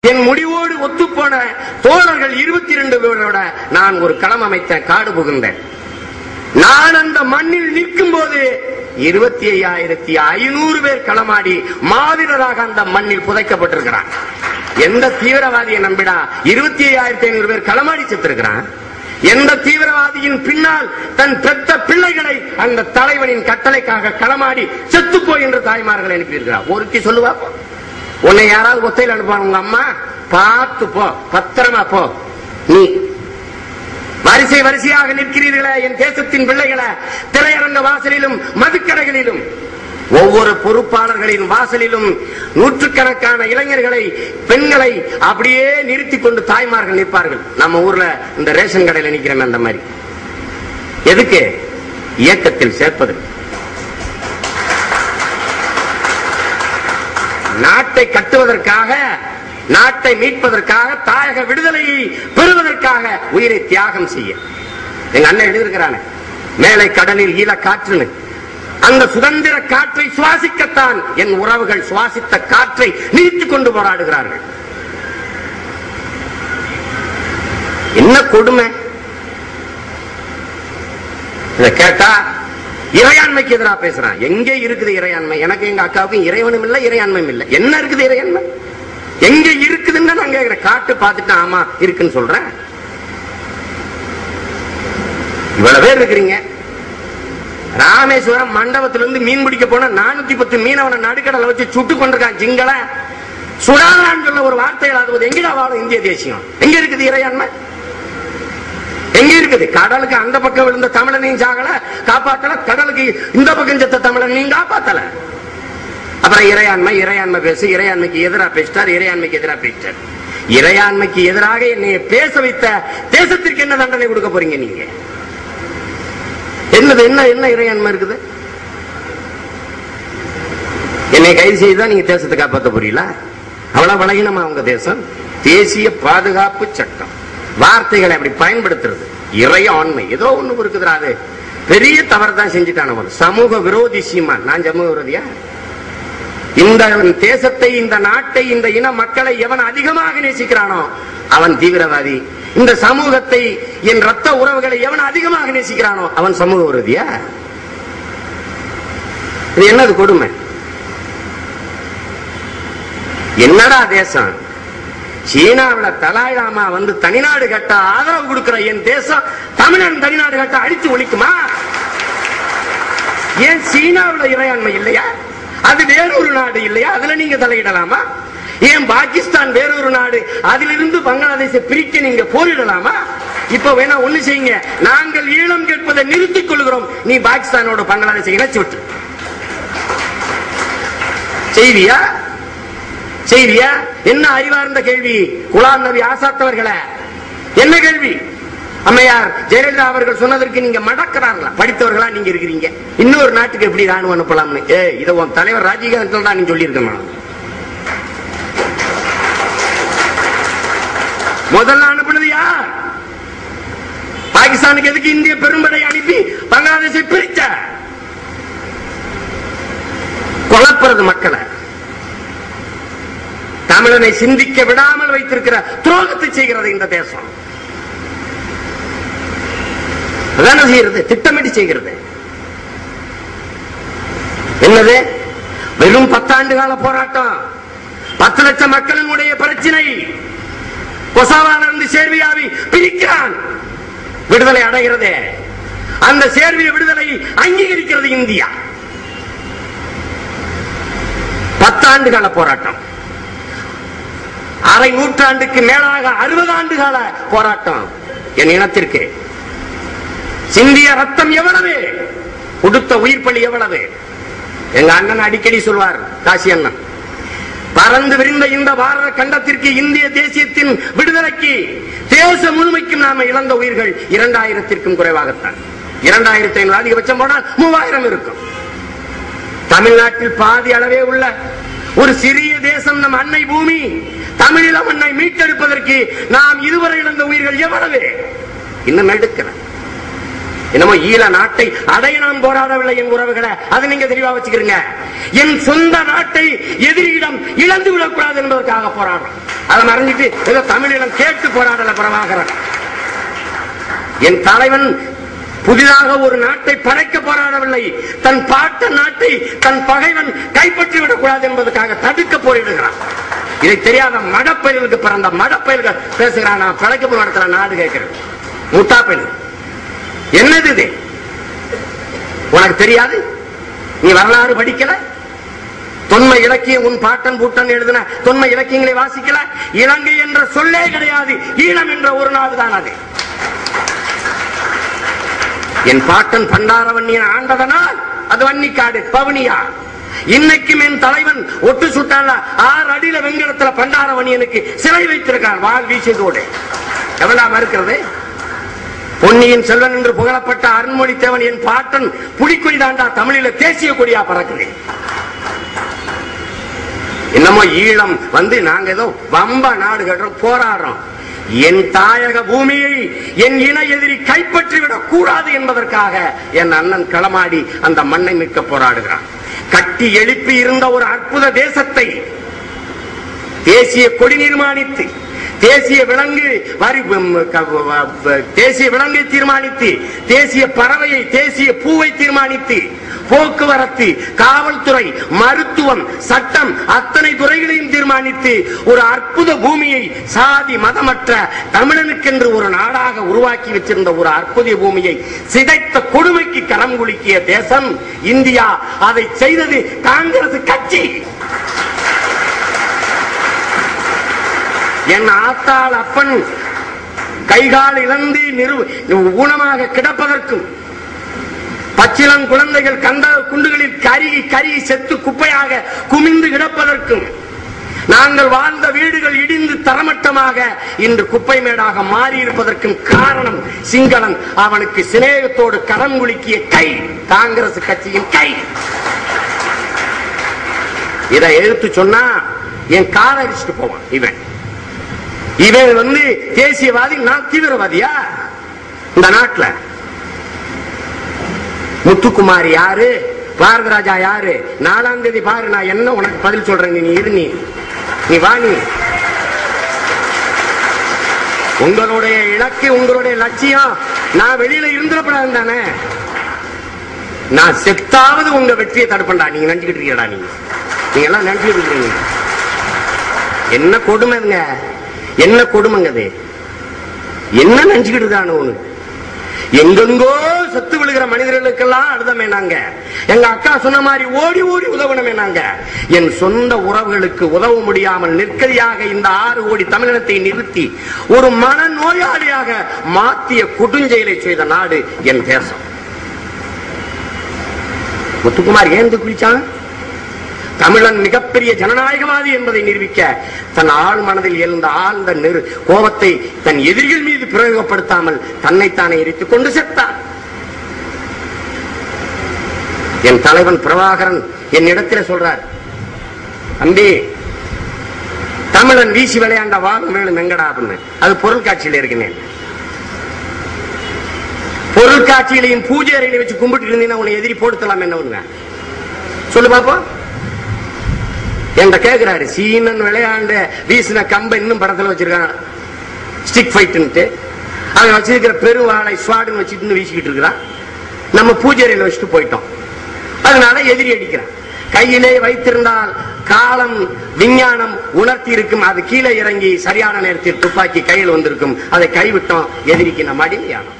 என் முடிவோடு ஒத்துப்போன தோழர்கள் 22 பேரோட நான் ஒரு களம் அமைத்த காடு புகுந்தேன். நான் அந்த மண்ணில் நிற்கும் போது 25,500 பேர் களமாடி மாவீரராக அந்த மண்ணில் புதைக்கப்பட்டிருக்கிறான். எந்த தீவிரவாதியை நம்பிடா 25,500 பேர் களமாடி செத்திருக்கிறான்? எந்த தீவிரவாதியின் பின்னால் தன் பெத்த பிள்ளைகளை அந்த தலைவனின் கட்டளைக்காக களமாடி செத்துப்போ என்று தாய்மார்கள் அனுப்பியிருக்கிறார்? ஒருத்தி சொல்லுவா, உன்னை யாராவது ஒத்தையில் அனுப்புவாங்க, உங்க அம்மா பார்த்து போ, பத்திரமா போ. நீ வரிசை வரிசையாக நிற்கிறீர்களே என் தேசத்தின் பிள்ளைகளை, திரையரங்க வாசலிலும் மதுக்கடைகளிலும் ஒவ்வொரு பொறுப்பாளர்களின் வாசலிலும் நூற்றுக்கணக்கான இளைஞர்களை, பெண்களை அப்படியே நிறுத்திக் கொண்டு தாய்மார்கள் நிற்பார்கள். நம்ம ஊர்ல இந்த ரேஷன் கடையில் நிற்கிறோம் அந்த மாதிரி. எதுக்கு? இயக்கத்தில் சேர்ப்பது. நாட்டை கட்டுவதற்காக, நாட்டை மீட்பதற்காக, தாயக விடுதலையை பெறுவதற்காக உயிரை தியாகம் செய்ய. எங்க அண்ணன் எழுதியிருக்கிறான, மேலை கடலில் ஈழ காற்று, அந்த சுதந்திர காற்றை சுவாசிக்கத்தான் என் உறவுகள் சுவாசித்த காற்றை நீட்டிக் கொண்டு போராடுகிறார்கள். என்ன கொடுமை! இதை கேட்டா இறையாண்மைக்கு எதிராக பேசுறான். எங்கே இருக்குது இறையாண்மை? எனக்கு எங்க அக்காவுக்கும் இறைவனும் இல்லை, இறையாண்மையும் இல்லை. என்ன இருக்குது இறையாண்மை? எங்க இருக்குதுன்னு நான் கேட்கிறேன். காட்டு பார்த்துட்டு ஆமா இருக்குன்னு சொல்றேன். இவ்வளவு பேர் இருக்கிறீங்க. ராமேஸ்வரம் மண்டபத்திலிருந்து மீன் பிடிக்க போன 410 மீனவனை நடுக்கடலை வச்சு சுட்டு கொண்டிருக்கான். ஜிங்கள சுடாதான்னு சொல்ல ஒரு வார்த்தைகள் எங்கடா வாழும் இந்திய தேசியம்? எங்க இருக்குது இறையாண்மை? எங்க இருக்குது? கடலுக்கு அந்த பக்கம் விழுந்த தமிழனையும் சாகல காப்பாத்தல, கடலுக்கு இந்த பக்கம் செத்த தமிழனையும் காப்பாத்தல. அப்புறம் இறையாண்மை இறையாண்மை பேசு, இறையாண்மைக்கு எதிராக பேசிட்டார், இறையாண்மைக்கு எதிராக பேசிட்டார். இறையாண்மைக்கு எதிராக என்னை பேச வைத்த தேசத்திற்கு என்ன தண்டனை கொடுக்க போறீங்க நீங்க? என்னது? என்ன இறையாண்மை இருக்குது? என்னை கைது செய்துதான் நீங்க தேசத்தை காப்பாற்ற போறீங்களா? அவ்வளவு பலகீனமா உங்க தேசம்? தேசிய பாதுகாப்பு சட்டம் வார்த்தைகளை அப்படி பயன்படுத்துறது. இறையாண்மை ஏதோ ஒண்ணு இருக்குதுரா, அது பெரிய தவறு தான் செஞ்சுட்டான. சமூக விரோதி சீமான். நான் சமூக விரோதியா? இந்த தேசத்தை, இந்த நாட்டை, இந்த இன மக்களை எவன் அதிகமாக நேசிக்கிறானோ அவன் தீவிரவாதி. இந்த சமூகத்தை, என் ரத்த உறவுகளை எவன் அதிகமாக நேசிக்கிறானோ அவன் சமூக விரோதியா? இது என்னது கொடுமை? என்னடா தேசம்? சீனாவில் தலாய் லாமா வந்து தனிநாடு கட்ட ஆதரவு கொடுக்கிற என் தேசம் தமிழன் தனிநாடு கட்ட அடித்து ஒழிக்குமா? ஏன் சீனாவில் இறையாண்மை இல்லையா? அது வேறொரு நாடு இல்லையா? அதுல நீங்க தலையிடலாமா? ஏன் பாகிஸ்தான் வேறொரு நாடு, அதிலிருந்து பங்களாதேஷை பிரிக்க நீங்க போரிடலாமா? இப்ப வேணா ஒண்ணு செய்யுங்க, நாங்கள் ஈழம் கேட்பதை நிறுத்திக் கொள்கிறோம், நீ பாகிஸ்தானோட பங்களாதேஷை இணைச்சு விட்டு செய்வியா? செய்வியா? என்ன அறிவார்ந்த கேள்வி! குலாம் நபி ஆசாத் அவர்களே, என்ன கேள்வி? அம்மையார் ஜெயலலிதா அவர்கள் சொன்னதற்கு நீங்க மடக்கிறாங்களா? படித்தவர்களா நீங்க இருக்கிறீங்க? இன்னொரு நாட்டுக்கு எப்படி ராணுவம் அனுப்பலாம்னு இதை உன் தலைவர் ராஜீவ்காந்தி தான் நீங்க சொல்லியிருக்கணும். முதல்ல அனுப்பினது யார்? பாகிஸ்தானுக்கு எதுக்கு இந்திய பெரும்படை அனுப்பி பங்களாதேஷை பிரிச்ச? குழப்பறது மக்களை, தமிழனை சிந்திக்க விடாமல் வைத்திருக்கிற துரோகத்தை செய்கிறது இந்த தேசம். அதான செய்யறது, திட்டமிட்டு செய்கிறது. என்னது? வெறும் 10 ஆண்டு கால போராட்டம், 10 லட்சம் மக்களினுடைய பிரச்சனை. கொசாவாவிலிருந்து சேர்பியாவை பிரிக்கிறான், விடுதலை அடைகிறது. அந்த சேர்பிய விடுதலை அங்கீகரிக்கிறது இந்தியா. 10 ஆண்டு கால போராட்டம், அரை நூற்றாண்டுக்கு மேலாக 60 ஆண்டு கால போராட்டம். என் இனத்திற்கு சிந்திய ரத்தம் எவ்வளவு, கொடுத்த உயிர் பலி எவ்வளவு? எங்க அண்ணன் அடிக்கடி சொல்வார், காசி அண்ணன், பறந்து விரிந்த இந்த பாரத கண்டத்திற்கு, இந்திய தேசியத்தின் விடுதலைக்கு, தேச முழுமைக்கும் நாம இழந்த உயிர்கள் 2000க்கும் குறைவாகத்தான். 2500 அதிகபட்சம் போனால் 3000 இருக்கும். தமிழ்நாட்டில் பாதி அளவே உள்ள ஒரு சிறிய தேசம் நம் அன்னை பூமி. தமிழீழ மண்ணை மீட்டெடுப்பதற்கு நாம் இதுவரை இழந்த உயிர்கள் எவ்வளவு? இன்னும் எடுக்கிற என்னமோ ஈழ நாட்டை அடைய நாம் போராடவில்லை என் உறவுகளை, அதை நீங்க தெளிவா வச்சுக்கிறீங்க. என் சொந்த நாட்டை எதிரியிடம் இழந்து விடக்கூடாது என்பதற்காக போராடுறோம். அதை மறைஞ்சிட்டு ஏதோ தமிழீழம் கேட்டு போராடல பிரபாகரன். என் தலைவன் புதிதாக ஒரு நாட்டை படைக்க போராடவில்லை. தன் பாட்ட நாட்டை தன் பகைவன் கைப்பற்றி விடக்கூடாது என்பதற்காக தடுக்க போரிடுகிறான். இதை தெரியாத மடப்பயலுக்கு பிறந்த மடப்பயல்கள் பேசுகிறான். நான் படைக்க போராடுற நாடு கேட்கிறேன். முட்டாப்பயல் என்னது இது? உனக்கு தெரியாது? நீ வரலாறு படிக்கல? தொன்மை இலக்கியம் உன் பாட்டன் பூட்டன் எழுதின தொன்மை இலக்கியங்களை வாசிக்கல? இலங்கை என்ற சொல்லே கிடையாது, ஈழம் என்ற ஒரு நாடு தான் அது. என் பாட்டன் பண்டாரவன்னியன் ஆண்டதனால் அது வன்னிக்காடு பவனியா. இன்னைக்கும் என் தலைவன் ஒட்டு சுட்டால 6 அடியில வெங்கலத்துல பண்டாரவன்னியனுக்கு சிலை வைத்திருக்கான் வால் வீசியதோடு. எவ்வளவு மறுக்கிறது? பொன்னியின் செல்வன் என்று புகழப்பட்ட அருண்மொழி தேவன் என் பாட்டன் புலிக்கொடி தாண்டா தமிழில தேசிய கொடியா பறக்குது. என்னமோ ஈழம் வந்து நாங்க ஏதோ வம்ப நாடு கட்டுறோம் போராடுறோம். என் தாயக பூமியை என் இன எதிரி கைப்பற்றிவிடக் கூடாது என்பதற்காக என் அண்ணன் களமாடி அந்த மண்ணை மீட்க போராடுகிறான். கட்டி எழுப்பி இருந்த ஒரு அற்புத தேசத்தை தேசிய கொடி நிர்மாணித்து, தேசிய விலங்கை தீர்மானித்து, தேசிய பறவையை தேசிய பூவை தீர்மானித்து, போக்குவரத்து, காவல்துறை, மருத்துவம், சட்டம் அத்தனை துறைகளையும் தீர்மானித்து ஒரு அற்புத பூமியை சாதி மதமற்ற தமிழனுக்கென்று ஒரு நாடாக உருவாக்கி வச்சிருந்த ஒரு அற்புத பூமியை சிதைத்த கொடுமைக்கு கரம் குலுக்கிய தேசம் இந்தியா. அதை செய்தது காங்கிரஸ் கட்சி. என் ஆத்தாள் அப்பன் கைகால் இழந்து ஊனமாக கிடப்பதற்கும், பச்சிளம் குழந்தைகள் கந்த குண்டுகளில் கருகி செத்து குப்பையாக குமிந்து கிடப்பதற்கும், நாங்கள் வாழ்ந்த வீடுகள் இடிந்து தரமட்டமாக இன்று குப்பை மேடாக மாறி இருப்பதற்கும் காரணம் சிங்களன் அவனுக்கு சிநேகத்தோடு கரம் குலுக்கிய கை, காங்கிரஸ் கட்சியின் கை. இதை எடுத்து சொன்னா என் கால அடிச்சுட்டு போவான். இவன் வந்து தேசியவாதி, நான் தீவிரவாதியா? இந்த நாட்டுல முத்துக்குமாரி யாரு, பாரதராஜா யாரு? 4ஆம் தேதி பாரு, நான் என்ன உனக்கு பதில் சொல்றேன். நீ இரு, நீ வா. நீ உங்களுடைய இலக்கு, உங்களுடைய லட்சியம் நான் வெளியில இருந்துடப்படாது தானே. நான் செத்தாவது உங்க வெற்றியை தடுப்பண்டா. நீங்க நினைச்சுக்கிட்டு இருக்கீங்களா? நீங்க எல்லாம் நினைச்சுக்கிட்டு இருக்கீங்க. என்ன கொடுமைங்க, என்ன கொடுமைங்கது, என்ன நினைச்சுக்கிட்டு இருக்கானு உனக்கு? எங்கெங்கோ செத்து விழுகிற மனிதர்களுக்கெல்லாம் அழுதமே நாங்க. எங்க அக்கா சொன்ன மாதிரி ஓடி ஓடி உதவணுமே நாங்க. என் சொந்த உறவுகளுக்கு உதவ முடியாமல் நிற்கதியாக இந்த 6 கோடி தமிழினத்தை நிறுத்தி ஒரு மனநோயாளியாக மாற்றிய கொடுஞ்செயலை செய்த நாடு என் தேசம். முத்துக்குமார் ஏன் குளிச்சான்? தமிழன் மிகப்பெரிய ஜனநாயகவாதி என்பதை நிரூபிக்க தன் ஆழ் மனதில் எழுந்த ஆழ்ந்த கோபத்தை தன் எதிரிகள் மீது பிரயோகப்படுத்தாமல் தன்னைத்தானே எரித்துக் கொண்டு செத்தான். என் தலைவன் பிரபாகரன் என்னிடத்தில் சொல்றார், தம்பி, தமிழன் வீசி விளையாண்ட வாழும் வேணும் எங்கடா அப்படின்னு. அது பொருட்காட்சியில் இருக்கிறேன். பொருட்காட்சியிலையும் பூஜை அறையில வச்சு கும்பிட்டு இருந்தீங்கன்னா உன்னை எதிரி போடுத்தலாம் என்ன ஒண்ணுங்க சொல்லு பாப்போம். என்ற கேட்கிறாரு, சீனன் விளையாண்ட வீசின கம்ப இன்னும் படத்துல வச்சிருக்கான், ஸ்டிக் ஃபைட்டு. அவன் வச்சிருக்கிற பெருவாளை ஸ்வாடுன்னு வச்சுட்டு வீசிக்கிட்டு இருக்கிறான். நம்ம பூஜையில வச்சுட்டு போயிட்டோம். அதனால எதிரி அடிக்கிறான். கையிலே வைத்திருந்தால் காலம் விஞ்ஞானம் உணர்த்தி இருக்கும். அது கீழே இறங்கி சரியான நேரத்தில் துப்பாக்கி கையில் வந்திருக்கும். அதை கைவிட்டோம், எதிரிக்கு நம்ம அடிமையானோம்.